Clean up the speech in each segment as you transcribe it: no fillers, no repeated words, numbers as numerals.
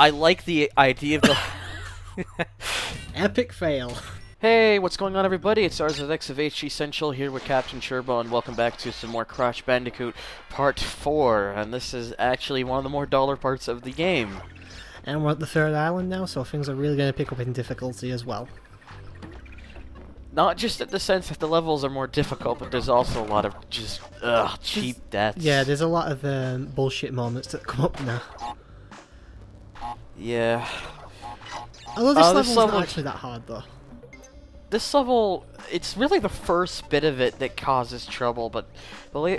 I like the idea of the... Epic fail. Hey, what's going on, everybody? It's RZX of HG Central here with Captain Turbo, and welcome back to some more Crash Bandicoot Part 4. And this is actually one of the more duller parts of the game. And we're at the third island now, so things are really going to pick up in difficulty as well. Not just in the sense that the levels are more difficult, but there's also a lot of just, cheap deaths. Yeah, there's a lot of bullshit moments that come up now. Yeah. Although this level's not actually that hard, though. This level, it's really the first bit of it that causes trouble, but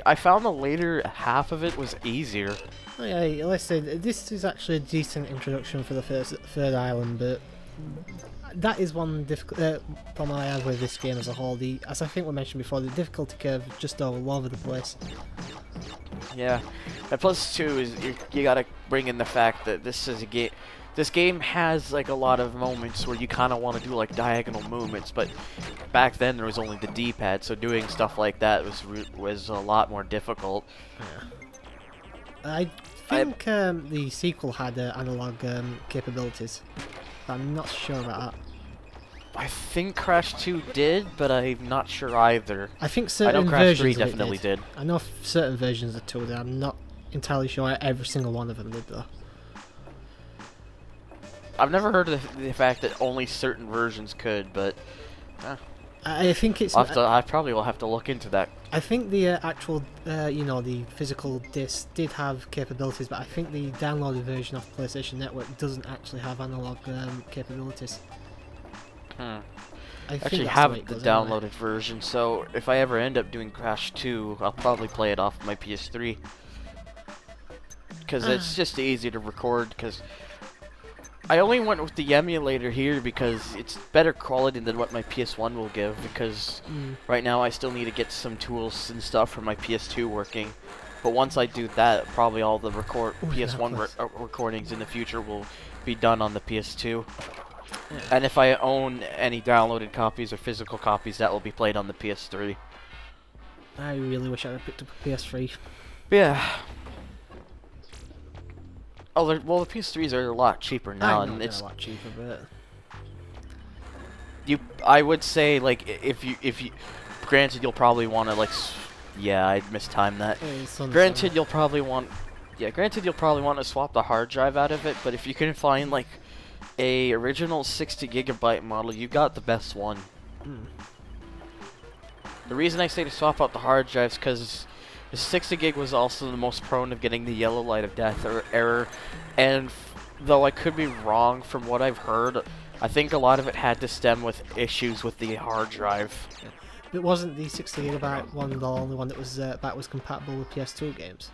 I found the later half of it was easier. Oh, yeah, let's say this is actually a decent introduction for the third island, but that is one problem I have with this game as a whole. As I think we mentioned before, the difficulty curve is just all over the place. Yeah, and plus too is you gotta bring in the fact that this is a game. This game has like a lot of moments where you kind of want to do like diagonal movements, but back then there was only the D-pad, so doing stuff like that was a lot more difficult. Yeah. I think the sequel had analog capabilities, but I'm not sure about that. I think Crash 2 did, but I'm not sure either. I think certain Crash versions 3 definitely did. I know certain versions of 2 did. I'm not entirely sure every single one of them did, though. I've never heard of the fact that only certain versions could, but I think it's. I probably will have to look into that. I think the actual, the physical disc did have capabilities, but I think the downloaded version of PlayStation Network doesn't actually have analog capabilities. I think actually that's have the way it the goes downloaded anyway. version, so if I ever end up doing Crash 2, I'll probably play it off my PS3. Because it's just easy to record, because I only went with the emulator here because it's better quality than what my PS1 will give, because right now I still need to get some tools and stuff for my PS2 working. But once I do that, probably all the PS1 recordings in the future will be done on the PS2. Yeah. And if I own any downloaded copies or physical copies, that will be played on the PS3. I really wish I had picked up a PS3. Yeah. Oh, well, the PS3s are a lot cheaper now, and it's a lot cheaper, but I would say, like, if you, granted, you'll probably want to yeah, I mistimed that. Granted, you'll probably want to swap the hard drive out of it, but if you can find like a original 60GB model, you got the best one. The reason I say to swap out the hard drives because the 60GB was also the most prone of getting the yellow light of death or error, and though I could be wrong from what I've heard, I think a lot of it had to stem with issues with the hard drive. It wasn't the 60GB one the only one that was compatible with PS2 games.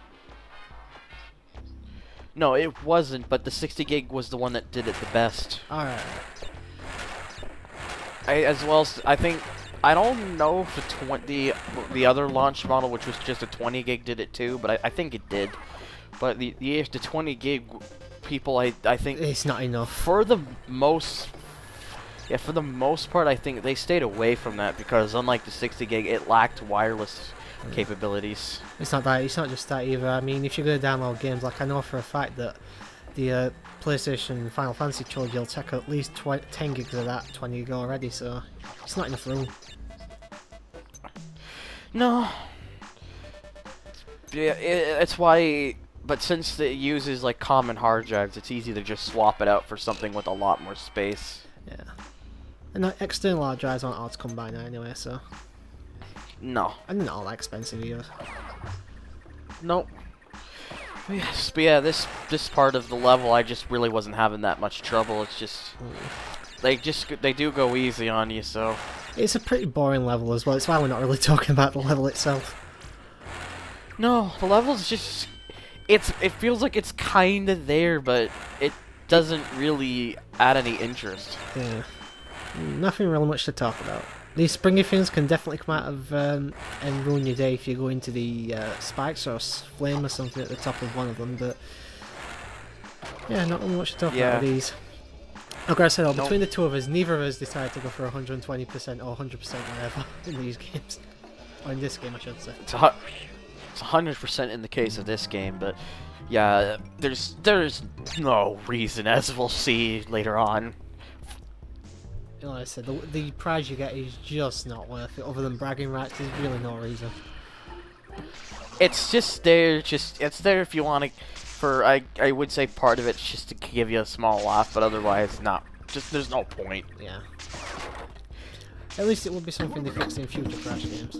No, it wasn't, but the 60GB was the one that did it the best. Alright. I think, I don't know if the other launch model, which was just a 20GB, did it too, but I think it did. But the 20GB people, I think it's not enough. For the most part, I think they stayed away from that because unlike the 60GB, it lacked wireless capabilities. It's not just that either. I mean, if you're going to download games, like I know for a fact that the PlayStation Final Fantasy trilogy will take at least 10 gigs of that 20GB already, so it's not enough room. No. Yeah, it's why. But since it uses like common hard drives, it's easy to just swap it out for something with a lot more space. Yeah. And external hard drives aren't hard to come by now anyway, so. No. And they're not all that expensive either. Nope. Yes, but yeah, this part of the level, I just really wasn't having that much trouble. It's just they do go easy on you, so. It's a pretty boring level as well. It's why we're not really talking about the level itself. No, the level's just it feels like it's kind of there, but it doesn't really add any interest. Yeah. Nothing really much to talk about. These springy things can definitely come out of and ruin your day if you go into the spikes or flame or something at the top of one of them, but yeah, not really much to talk about with these. Like I said, between the two of us, neither of us decided to go for 120% or 100% whatever in these games. Or in this game, I should say. It's 100% in the case of this game, but Yeah, there's no reason, as we'll see later on. Like I said, the prize you get is just not worth it. Other than bragging rights, there's really no reason. It's just there, it's there if you want to. I would say part of it's just to give you a small laugh, but otherwise not. Just there's no point. Yeah. At least it would be something they fix in future Crash games.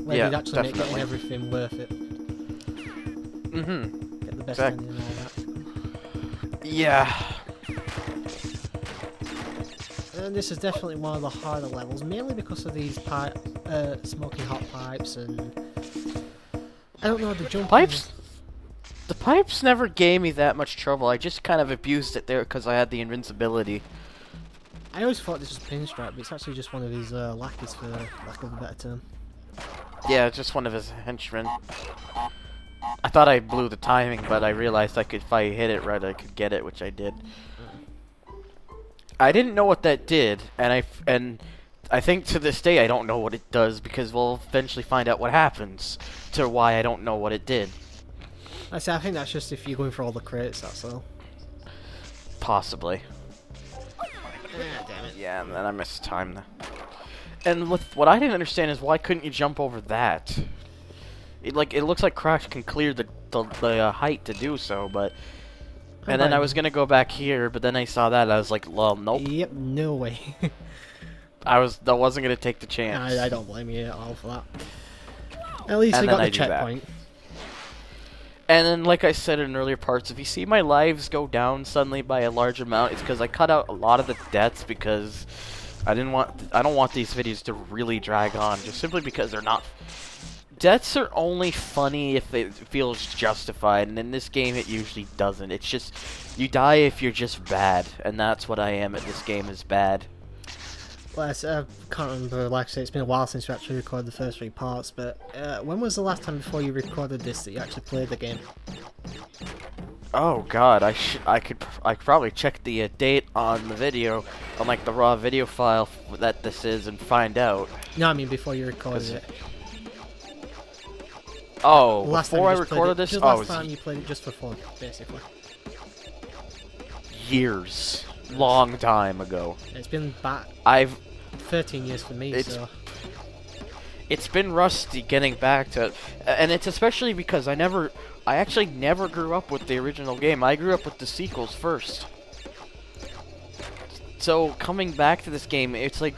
Where Yeah, they'd actually make definitely. getting everything worth it. Mm-hmm. Get the best Exactly. ending and all that. Yeah. And this is definitely one of the harder levels, mainly because of these smoking hot pipes and I don't know the jumping. Pipes. The pipes never gave me that much trouble. I just kind of abused it there because I had the invincibility. I always thought this was Pinstripe, but it's actually just one of his lackeys, for lack of a better term. Yeah, just one of his henchmen. I thought I blew the timing, but I realized if I hit it right, I could get it, which I did. I didn't know what that did, and I think to this day I don't know what it does because we'll eventually find out what happens to why I don't know what it did. I think that's just if you're going for all the crates, that's all. Possibly. Damn it. Yeah, and then I missed time there. And what I didn't understand is why couldn't you jump over that? It looks like Crash can clear the height to do so, but. And then I was gonna go back here, but then I saw that and I was like, well, nope. Yep, no way. I wasn't gonna take the chance. I don't blame you at all for that. At least we And got then I the do that. checkpoint. And then, like I said in earlier parts, if you see my lives go down suddenly by a large amount, it's because I cut out a lot of the deaths because I don't want these videos to really drag on, just simply because they're not. Deaths are only funny if it feels justified, and in this game it usually doesn't. It's just, you die if you're just bad, and that's what I am at this game, is bad. Well, I can't remember, like I say, it's been a while since we actually recorded the first 3 parts, but when was the last time before you recorded this that you actually played the game? Oh god, I could probably check the date on the video, on like the raw video file that this is, and find out. No, I mean before you recorded it. Oh, Last before I time you just played recorded it, this? just Oh, last it was time you played it just for fun, basically. years. Long time ago. It's been back 13 years for me, so... It's been rusty getting back to it. And it's especially because I actually never grew up with the original game. I grew up with the sequels first. So coming back to this game, it's like,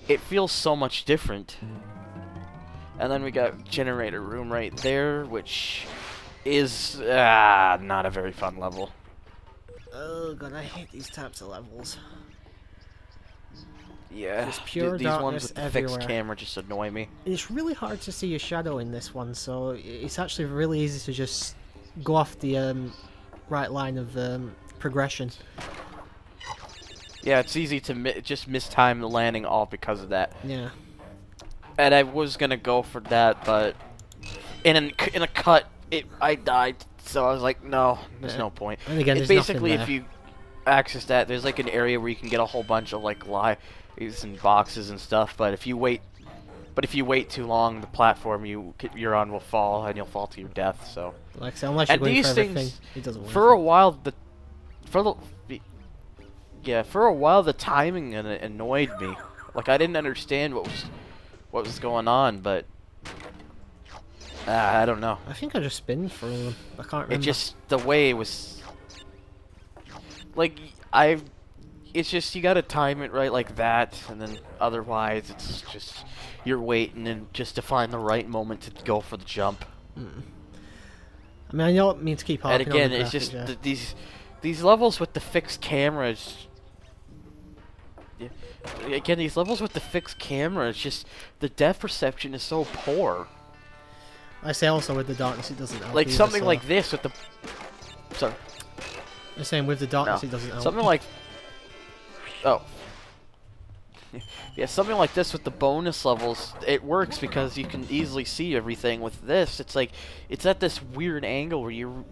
it feels so much different. And then we got Generator Room right there, which is not a very fun level. Oh god, I hate these types of levels. Yeah, There's pure these ones darkness with the everywhere. fixed camera just annoy me. It's really hard to see your shadow in this one, so it's actually really easy to just go off the right line of progression. Yeah, it's easy to just mistime the landing all because of that. Yeah. And I was gonna go for that, but in a cut, I died. So I was like, no, there's no point. And again, It's there's basically nothing if you access that, there's like an area where you can get a whole bunch of like lives and boxes and stuff. But if you wait too long, the platform you're on will fall, and you'll fall to your death. So. Like I said, unless you're And going these for things, everything, it doesn't work. for a while, for a while the timing annoyed me. Like I didn't understand what was going on, but I don't know. I think I just spin through them. I can't remember. It just the way it was. Like it's just you gotta time it right like that, and then otherwise it's just you're waiting and just to find the right moment to go for the jump. I mean, I don't mean to keep harping And again, on the it's just graphics, these levels with the fixed cameras. Yeah. Again, these levels with the fixed camera, it's just the depth perception is so poor. I say also with the darkness, it doesn't help. Like either, something so. like this with the. Sorry. I'm saying with the darkness, No. it doesn't help. Something like. Oh. Yeah, something like this with the bonus levels, it works because you can easily see everything. With this, it's like it's at this weird angle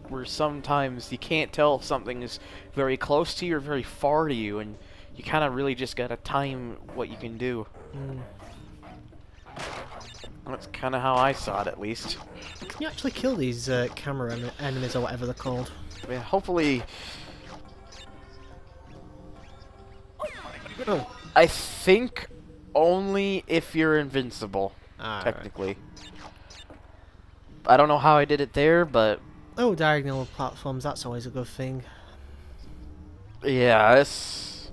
where sometimes you can't tell if something is very close to you or very far to you, and you kind of really just gotta time what you can do. That's kind of how I saw it, at least. Can you actually kill these camera enemies or whatever they're called? Yeah, hopefully... Oh. I think only if you're invincible, technically. Right. I don't know how I did it there, but... Oh, diagonal platforms, that's always a good thing. Yeah, this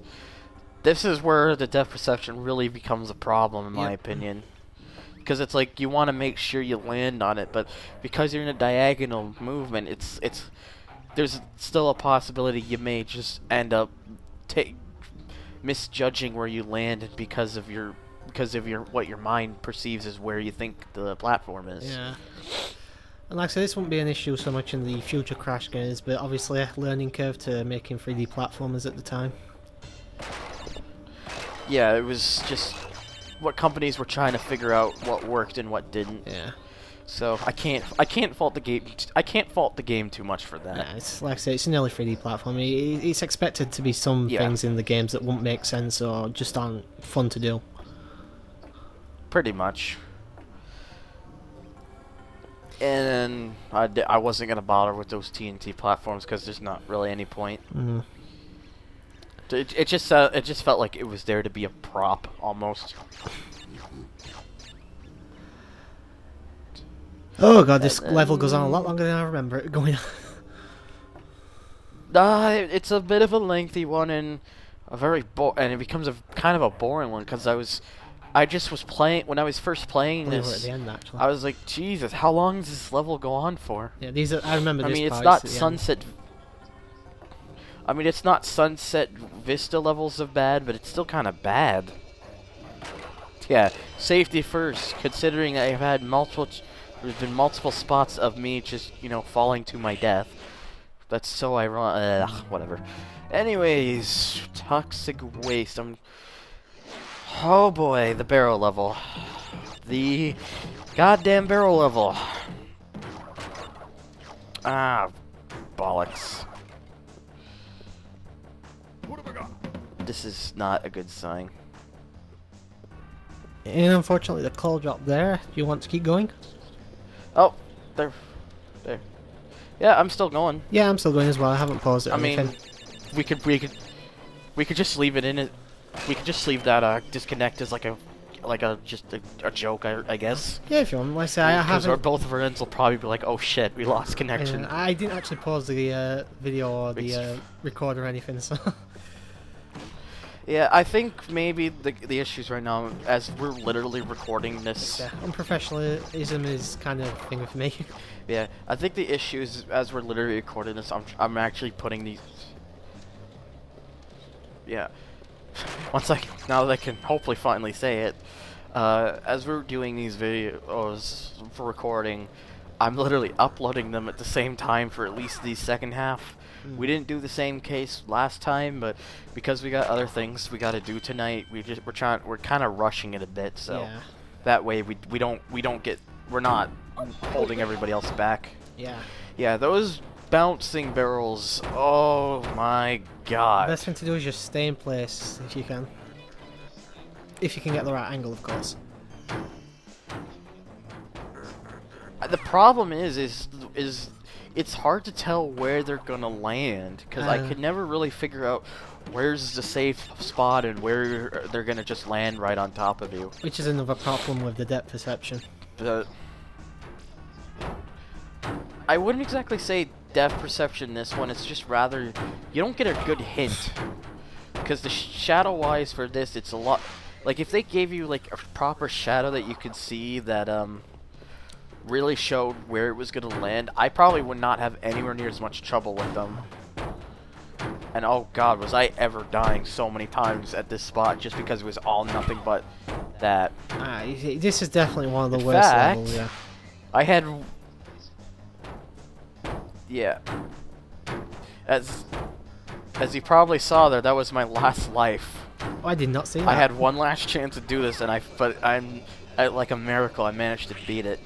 is where the depth perception really becomes a problem, in my opinion. Because it's like, you want to make sure you land on it, but because you're in a diagonal movement, there's still a possibility you may just end up misjudging where you land because of what your mind perceives as where you think the platform is. Yeah. And like I said, this won't be an issue so much in the future Crash games, but obviously a learning curve to making 3D platformers at the time. Yeah, it was just what companies were trying to figure out what worked and what didn't. Yeah. So I can't fault the game. I can't fault the game too much for that. Yeah, it's like I say, it's an early 3D platform. It's expected to be some things in the games that won't make sense or just aren't fun to do. Pretty much. And I wasn't gonna bother with those TNT platforms because there's not really any point. Mm-hmm. It just felt like it was there to be a prop almost. Oh god, this level goes on a lot longer than I remember it going on. It's a bit of a lengthy one and and it becomes a kind of a boring one because I just was playing when I was first playing this. At the end, actually. I was like, Jesus, how long does this level go on for? Yeah, I remember. I this mean, it's part, not it's Sunset. I mean, it's not Sunset Vista levels of bad, but it's still kind of bad. Yeah, safety first. Considering I've had there's been multiple spots of me just, falling to my death. That's so ironic. Whatever. Anyways, toxic waste. Oh boy, the barrel level. The goddamn barrel level. Ah, bollocks. This is not a good sign. And unfortunately, the call dropped there. Do you want to keep going? Oh, there. Yeah, I'm still going. Yeah, I'm still going as well. I haven't paused it. I mean, we could just leave it in it. We could just leave that disconnect as just a joke, I guess. Yeah, if you want. Like I say, I haven't. Because both of our ends will probably be like, oh shit, we lost connection. I didn't actually pause the video or the record or anything, so. Yeah, I think maybe the issues right now, as we're literally recording this. Yeah, unprofessionalism is kind of a thing with me. Yeah, I think the issues as we're literally recording this, I'm actually putting these. Yeah. Now that I can hopefully finally say it, as we're doing these videos for recording, I'm literally uploading them at the same time for at least the second half. We didn't do the same case last time, but because we got other things we got to do tonight, we're kind of rushing it a bit, so that way we're not holding everybody else back. Yeah. Yeah, those bouncing barrels. Oh my god. The best thing to do is just stay in place if you can. If you can get the right angle, of course. The problem is it's hard to tell where they're gonna land because I could never really figure out where's the safe spot and where they're gonna just land right on top of you. Which is another problem with the depth perception. But I wouldn't exactly say depth perception in this one. It's just rather you don't get a good hint because the shadow-wise for this, it's a lot. Like if they gave you like a proper shadow that you could see that really showed where it was going to land, I probably would not have anywhere near as much trouble with them. And oh god, was I ever dying so many times at this spot just because it was all nothing but that. This is definitely one of the worst levels, yeah. I had... Yeah. As you probably saw there, that was my last life. Oh, I did not see that. I had one last chance to do this, and like a miracle, I managed to beat it.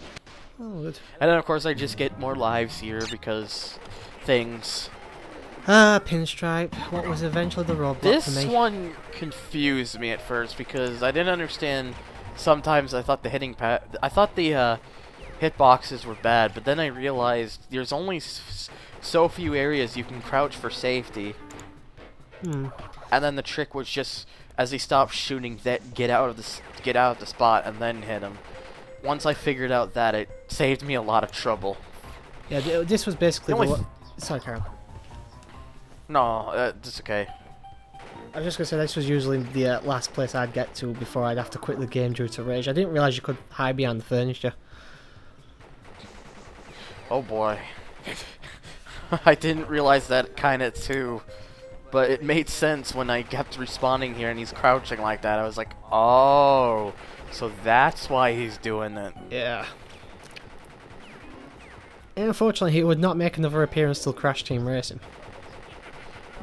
Oh, good. And then, of course, I just get more lives here because things. Pinstripe. What was eventually the roadblock for me? This one confused me at first because I didn't understand sometimes I thought the I thought the hitboxes were bad, but then I realized there's only so few areas you can crouch for safety. Hmm. And then the trick was just, as he stopped shooting, that get out of the spot and then hit him. Once I figured out that, it saved me a lot of trouble. Yeah, this was basically sorry, Carol. No, that's okay. I was just gonna say this was usually the last place I'd get to before I'd have to quit the game due to rage. I didn't realise you could hide behind the furniture. Oh boy. I didn't realize that kinda too. But it made sense when I kept respawning here and he's crouching like that. I was like, oh, so that's why he's doing it. Yeah. And unfortunately, he would not make another appearance till Crash Team Racing.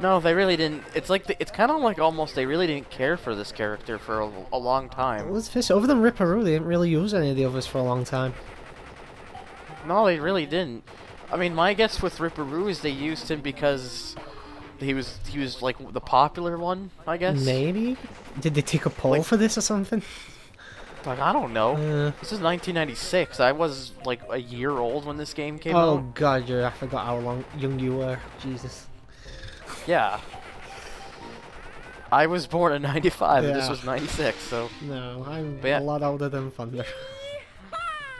No, they really didn't. It's like it's kind of like almost they really didn't care for this character for a long time. Let's face it, other than Ripperoo, they didn't really use any of the others for a long time. No, they really didn't. I mean, my guess with Ripperoo is they used him because he was like the popular one, I guess. Maybe? Did they take a poll for this or something? Like, I don't know. This is 1996. I was like a year old when this game came out. Oh god, I forgot how young you were. Jesus. Yeah. I was born in 95 and this Yeah. was 96, so... No, I'm yeah. a lot older than Thunder.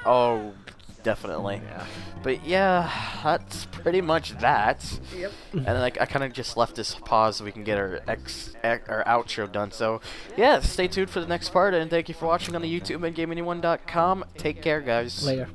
Oh, definitely. Yeah. But yeah, that's pretty much that. Yep. And then I kind of just left this pause so we can get our outro done. So yeah, stay tuned for the next part, and thank you for watching on the YouTube and GameAnyone.com. Take care, guys. Later.